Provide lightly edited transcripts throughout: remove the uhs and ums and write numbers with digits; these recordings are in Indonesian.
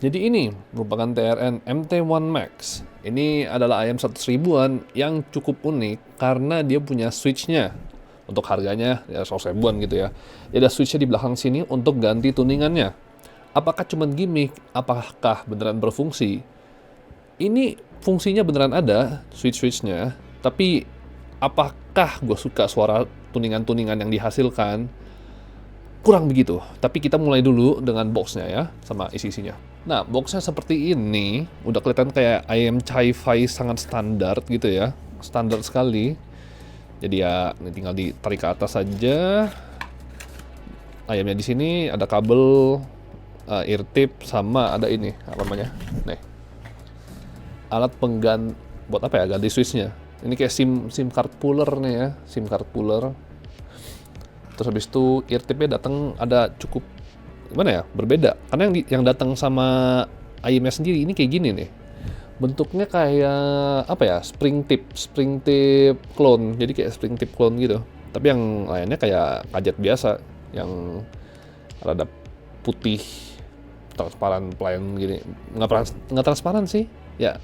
Jadi ini merupakan TRN MT1 Max. Ini adalah ayam 100 ribuan yang cukup unik karena dia punya switch-nya. Untuk harganya ya 100 ribuan gitu ya. Dia ada switch-nya di belakang sini untuk ganti tuningannya. Apakah cuma gimmick? Apakah beneran berfungsi? Ini fungsinya beneran ada, switch-switchnya. Tapi apakah gue suka suara tuningan-tuningan yang dihasilkan? Kurang begitu, tapi kita mulai dulu dengan boxnya ya, sama isi-isinya. Nah, boxnya seperti ini, udah kelihatan kayak ayam Chi-Fi sangat standar gitu ya, standar sekali. Jadi ya, ini tinggal ditarik ke atas saja. Ayamnya di sini ada kabel, ear tip, sama ada ini, apa namanya? Nih, alat pengganti, buat apa ya, ganti switchnya. Ini kayak SIM card puller nih ya, SIM card puller. Terus habis itu ear tip-nya datang ada cukup gimana ya, berbeda karena yang datang sama ayamnya sendiri ini kayak gini nih, bentuknya kayak apa ya, spring tip clone, jadi kayak spring tip clone gitu, tapi yang lainnya kayak kajet biasa yang rada putih transparan plain gini, nggak transparan sih ya,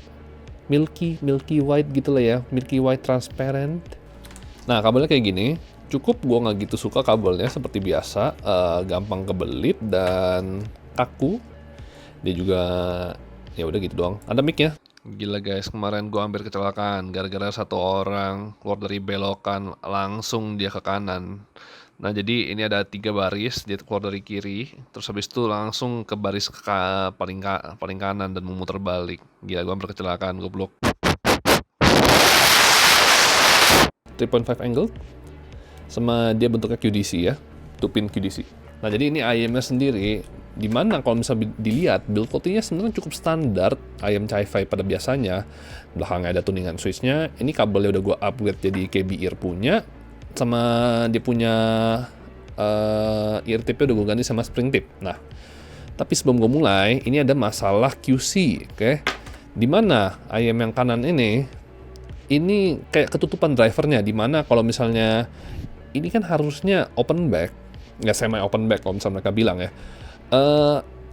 milky white gitu lah ya, milky white transparent. Nah, kabelnya kayak gini. Cukup gue nggak gitu suka kabelnya, seperti biasa, gampang kebelit dan kaku. Dia juga ya udah gitu doang. Ada mic-nya. Gila guys, kemarin gue hampir kecelakaan gara-gara satu orang keluar dari belokan langsung dia ke kanan. Nah, jadi ini ada 3 baris, dia keluar dari kiri, terus habis itu langsung ke baris paling kanan dan memutar balik. Gila, gue hampir kecelakaan, goblok. 3.5 angle sama dia bentuknya QDC ya, 2-pin QDC. Nah, jadi ini ayamnya sendiri, dimana kalau misalnya dilihat build quality-nya sebenarnya cukup standar ayam Chi-Fi pada biasanya. Belakangnya ada tuningan switch-nya, ini kabelnya udah gue upgrade jadi KB ear punya, sama dia punya ear tip-nya udah gue ganti sama spring tip. Nah, tapi sebelum gue mulai, ini ada masalah QC, oke? Dimana ayam yang kanan ini kayak ketutupan drivernya, dimana kalau misalnya ini kan harusnya open back, ya semi open back kalau misalnya mereka bilang ya,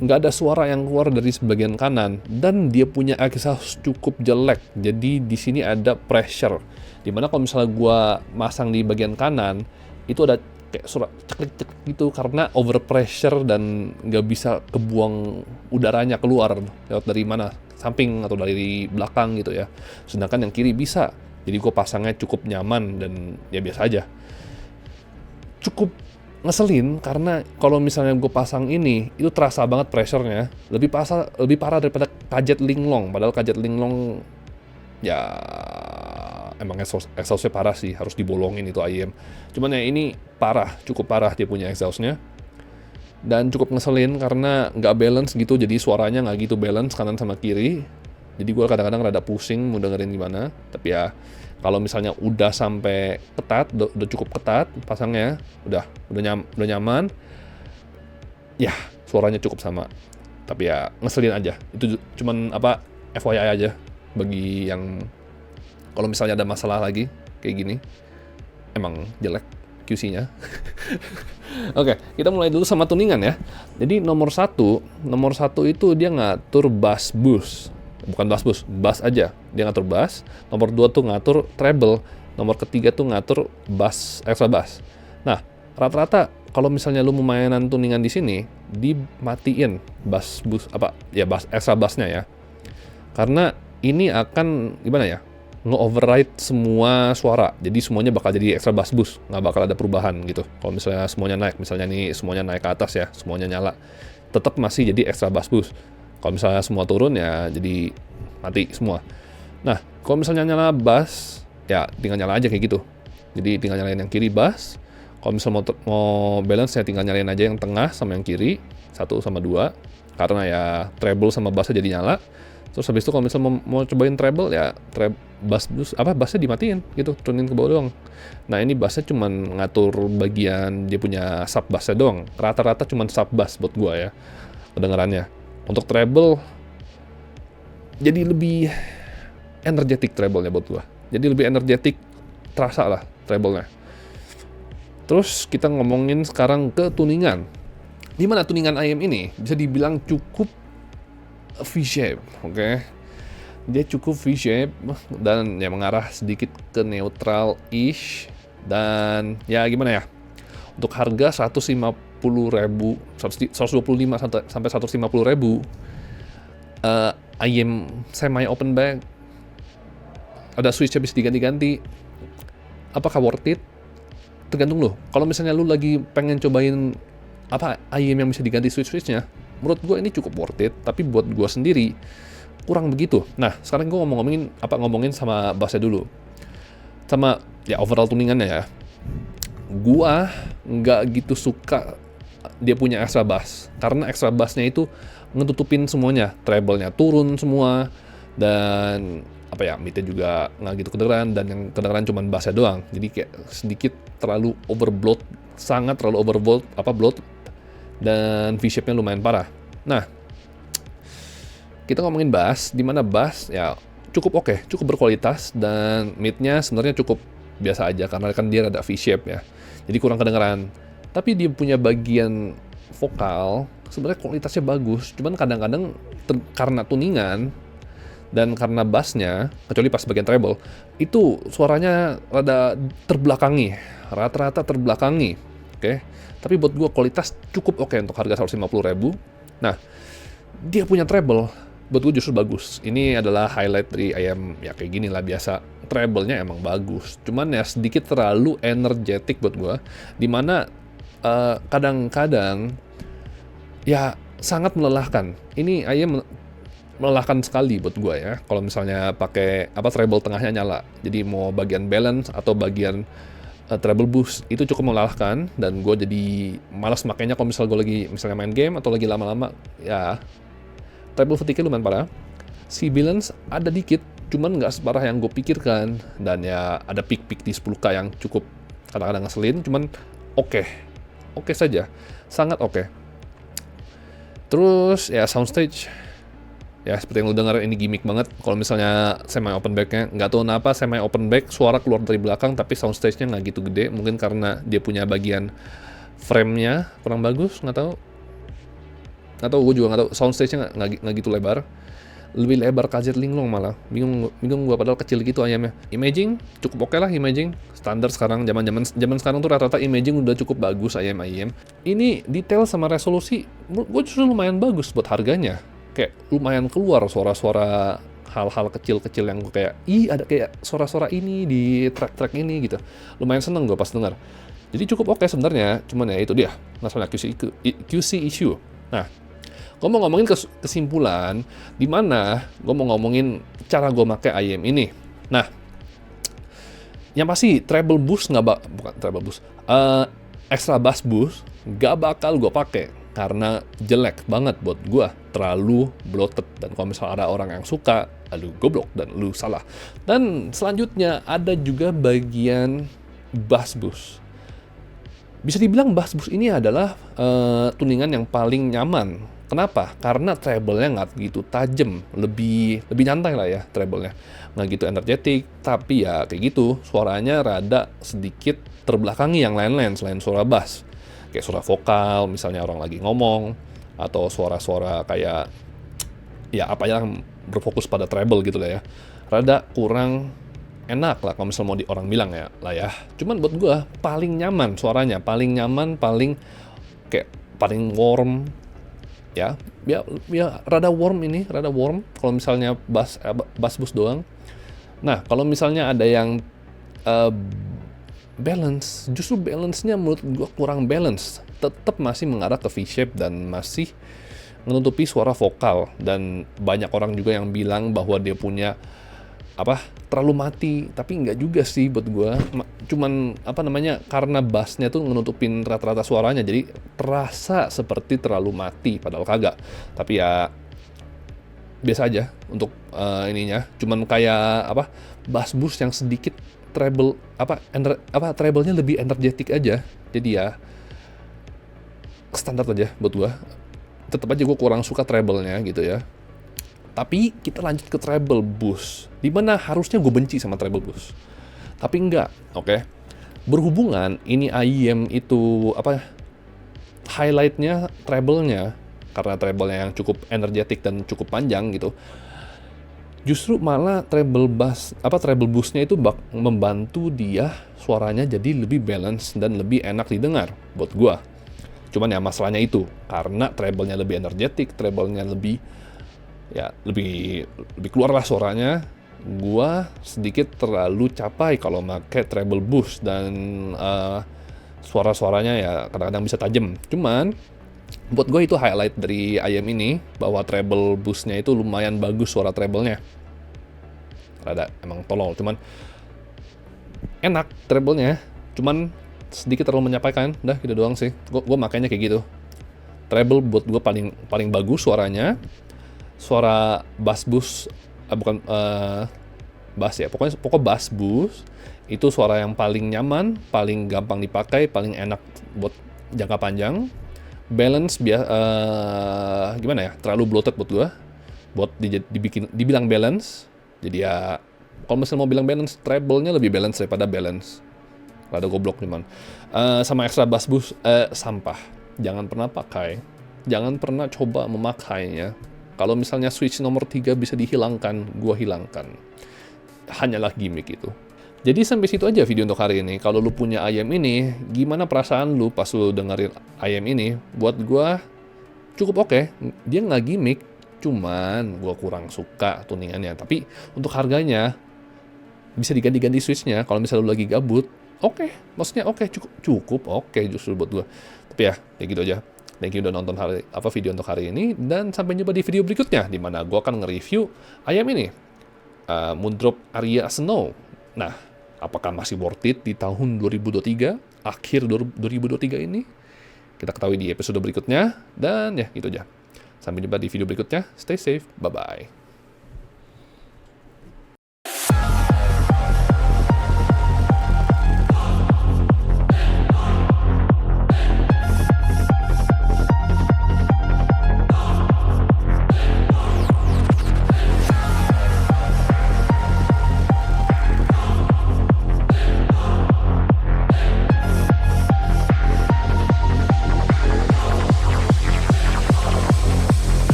nggak ada suara yang keluar dari sebagian kanan dan dia punya exhaust cukup jelek. Jadi di sini ada pressure, dimana kalau misalnya gua masang di bagian kanan itu ada kayak suara ceklik-ceklik gitu karena over pressure dan nggak bisa kebuang udaranya keluar lewat dari mana, samping atau dari belakang gitu ya. Sedangkan yang kiri bisa. Jadi gue pasangnya cukup nyaman dan ya biasa aja. Cukup ngeselin karena kalau misalnya gue pasang ini itu terasa banget pressure-nya, lebih parah daripada kajet linglong. Padahal kajet linglong ya emang exhaustnya parah sih, harus dibolongin itu ayam. Cuman ya ini parah, cukup parah dia punya exhaustnya, dan cukup ngeselin karena nggak balance gitu, jadi suaranya nggak gitu balance kanan sama kiri. Jadi gue kadang-kadang rada pusing mau dengerin gimana. Tapi ya kalau misalnya udah sampai ketat, udah cukup ketat pasangnya, udah nyaman, ya suaranya cukup sama. Tapi ya ngeselin aja. Itu cuman apa, FYI aja bagi yang kalau misalnya ada masalah lagi kayak gini, emang jelek QC-nya. Oke, kita mulai dulu sama tuningan ya. Jadi nomor satu itu dia ngatur bass boost. Bukan bass boost, bass aja. Dia ngatur bass. Nomor 2 tuh ngatur treble. Nomor ketiga tuh ngatur bass, extra bass. Nah, rata-rata kalau misalnya lu mau mainan tuningan di sini, dimatiin bass boost bass extra bassnya ya. Karena ini akan gimana ya? Nge-override semua suara. Jadi semuanya bakal jadi extra bass boost, nggak bakal ada perubahan gitu. Kalau misalnya semuanya naik, misalnya nih semuanya naik ke atas ya, semuanya nyala, tetap masih jadi extra bass boost. Kalau misalnya semua turun ya jadi mati semua. Nah, kalau misalnya nyala bass, ya tinggal nyala aja kayak gitu. Jadi tinggal nyalain yang kiri bass. Kalau misalnya mau balance ya tinggal nyalain aja yang tengah sama yang kiri, 1 sama 2. Karena ya treble sama bassnya jadi nyala. Terus habis itu kalau misalnya mau cobain treble ya bassnya dimatiin gitu, turunin ke bawah doang. Nah, ini bassnya cuman ngatur bagian dia punya sub bassnya doang. Rata-rata cuman sub bass buat gua ya kedengarannya. Untuk treble jadi lebih energetik treble-nya buat gua. Jadi lebih energetik, terasa lah treble-nya. Terus kita ngomongin sekarang ke tuningan. Di mana tuningan ayam ini bisa dibilang cukup V-shape, oke. Dia cukup V-shape dan ya mengarah sedikit ke neutral-ish, dan ya gimana ya, untuk harga 150.000, 125 sampai 150.000, IM semi open back, ada switch-nya bisa diganti-ganti, apakah worth it? Tergantung lo. Kalau misalnya lu lagi pengen cobain IM yang bisa diganti switch-switchnya, menurut gue ini cukup worth it, tapi buat gue sendiri kurang begitu. Nah, sekarang gue ngomongin sama bassnya dulu, sama ya overall tuningannya ya. Gua nggak gitu suka dia punya extra bass, karena extra bassnya itu ngetutupin semuanya, treble-nya turun semua, dan midnya juga nggak gitu kedengeran, dan yang kedengeran cuma bassnya doang. Jadi kayak sedikit terlalu overbloat, sangat terlalu bloat, dan V-shape-nya lumayan parah. Nah, kita ngomongin bass, dimana bass ya cukup oke, cukup berkualitas, dan mid-nya sebenarnya cukup biasa aja karena kan dia ada V-shape ya, jadi kurang kedengeran. Tapi dia punya bagian vokal sebenarnya kualitasnya bagus, cuman kadang-kadang karena tuningan dan karena bassnya, kecuali pas bagian treble, itu suaranya rada terbelakangi, rata-rata terbelakangi, oke. Tapi buat gue kualitas cukup oke untuk harga 150.000. Nah, dia punya treble, buat gue justru bagus. Ini adalah highlight dari IM ya, kayak gini lah biasa. Treble-nya emang bagus, cuman ya sedikit terlalu energetik buat gue, dimana kadang-kadang ya sangat melelahkan. Ini IM melelahkan sekali buat gue ya, kalau misalnya pakai treble tengahnya nyala. Jadi mau bagian balance atau bagian treble boost itu cukup melelahkan, dan gue jadi malas makainya kalau misalnya gue lagi main game atau lagi lama-lama ya. Treble fatigue lumayan parah. Si balance ada dikit, cuman nggak separah yang gue pikirkan, dan ya ada peak di 10K yang cukup kadang-kadang ngeselin, cuman oke saja, sangat oke. Terus ya soundstage, ya seperti yang lu dengar ini gimmick banget. Kalau misalnya semi open back-nya, nggak tahu kenapa semi open back suara keluar dari belakang, tapi soundstage-nya nggak gitu gede. Mungkin karena dia punya bagian frame-nya kurang bagus, nggak tahu, gue juga nggak tahu. Soundstage-nya nggak gitu lebar, lebih lebar KZ Linglong malah. Bingung gue, padahal kecil gitu ayamnya. Imaging cukup oke lah, imaging standar sekarang. Zaman sekarang tuh rata-rata imaging udah cukup bagus ayam. Ini detail sama resolusi gue justru lumayan bagus buat harganya. Kayak lumayan keluar suara-suara hal-hal kecil-kecil yang gue kayak, ada kayak suara-suara ini di track-track ini gitu. Lumayan seneng gue pas denger. Jadi cukup oke sebenarnya, cuman ya itu dia masalah QC issue. Nah, gue mau ngomongin kesimpulan, di mana gue mau ngomongin cara gue pakai IM ini. Nah, yang pasti treble boost extra bass boost nggak bakal gue pakai karena jelek banget buat gue, terlalu bloated. Dan kalau misalnya ada orang yang suka, lu goblok dan lu salah. Dan selanjutnya ada juga bagian bass boost. Bisa dibilang bass boost ini adalah tuningan yang paling nyaman. Kenapa? Karena treble-nya nggak gitu tajam, lebih nyantai lah ya treble-nya. Nggak gitu energetik, tapi ya kayak gitu, suaranya rada sedikit terbelakangi yang lain-lain selain suara bass. Kayak suara vokal, misalnya orang lagi ngomong, atau suara-suara kayak ya apa yang berfokus pada treble gitu lah ya. Rada kurang enak lah kalau misalnya mau orang bilang ya lah ya. Cuman buat gue paling nyaman suaranya, paling nyaman, paling warm. Ya rada warm kalau misalnya bass boost doang. Nah, kalau misalnya ada yang balance, justru balance-nya menurut gue kurang balance. Tetap masih mengarah ke V-shape dan masih menutupi suara vokal, dan banyak orang juga yang bilang bahwa dia punya terlalu mati, tapi nggak juga sih buat gue. Cuman karena bassnya tuh menutupin rata-rata suaranya, jadi terasa seperti terlalu mati, padahal kagak. Tapi ya biasa aja untuk ininya. Cuman kayak bass boost yang sedikit treble treble-nya lebih energetik aja. Jadi ya standar aja buat gue. Tetap aja gue kurang suka treble-nya gitu ya. Tapi kita lanjut ke treble boost, dimana harusnya gue benci sama treble boost, tapi enggak, oke. Berhubungan ini IM itu highlight-nya treble-nya, karena treble-nya yang cukup energetik dan cukup panjang gitu. Justru malah treble boost-nya itu membantu dia suaranya jadi lebih balance dan lebih enak didengar buat gua. Cuman ya masalahnya itu, karena treble-nya lebih energetik, treble-nya lebih keluar lah suaranya, gua sedikit terlalu capai kalau pakai treble boost, dan suara-suaranya ya kadang-kadang bisa tajam. Cuman buat gue itu highlight dari IM ini, bahwa treble boost-nya itu lumayan bagus suara treble-nya. Rada emang tolol, cuman enak treble-nya, cuman sedikit terlalu menyampaikan. Dah gitu doang sih. Gue makanya kayak gitu. Treble buat gue paling bagus suaranya. Suara bass boost, bass ya, pokoknya bass boost itu suara yang paling nyaman, paling gampang dipakai, paling enak buat jangka panjang. Balance gimana ya, terlalu bloated buat gue buat dibilang balance. Jadi ya kalau misalnya mau bilang balance, treble-nya lebih balance daripada balance. Rada goblok cuman. Sama extra bass boost, sampah. Jangan pernah pakai, jangan pernah coba memakainya. Kalau misalnya switch nomor 3 bisa dihilangkan, gua hilangkan. Hanyalah gimmick itu. Jadi sampai situ aja video untuk hari ini. Kalau lu punya IM ini, gimana perasaan lu pas lu dengerin IM ini? Buat gua cukup oke. Dia nggak gimmick, cuman gua kurang suka tuningannya. Tapi untuk harganya bisa diganti-ganti switchnya. Kalau misalnya lu lagi gabut, oke. Maksudnya oke, cukup oke justru buat gua. Tapi ya kayak gitu aja. Thank you udah nonton video untuk hari ini, dan sampai jumpa di video berikutnya di mana gua akan nge-review IM ini. Moondrop Aria Snow. Nah, apakah masih worth it di tahun 2023, akhir 2023 ini? Kita ketahui di episode berikutnya, dan ya gitu aja. Sampai jumpa di video berikutnya. Stay safe, bye-bye.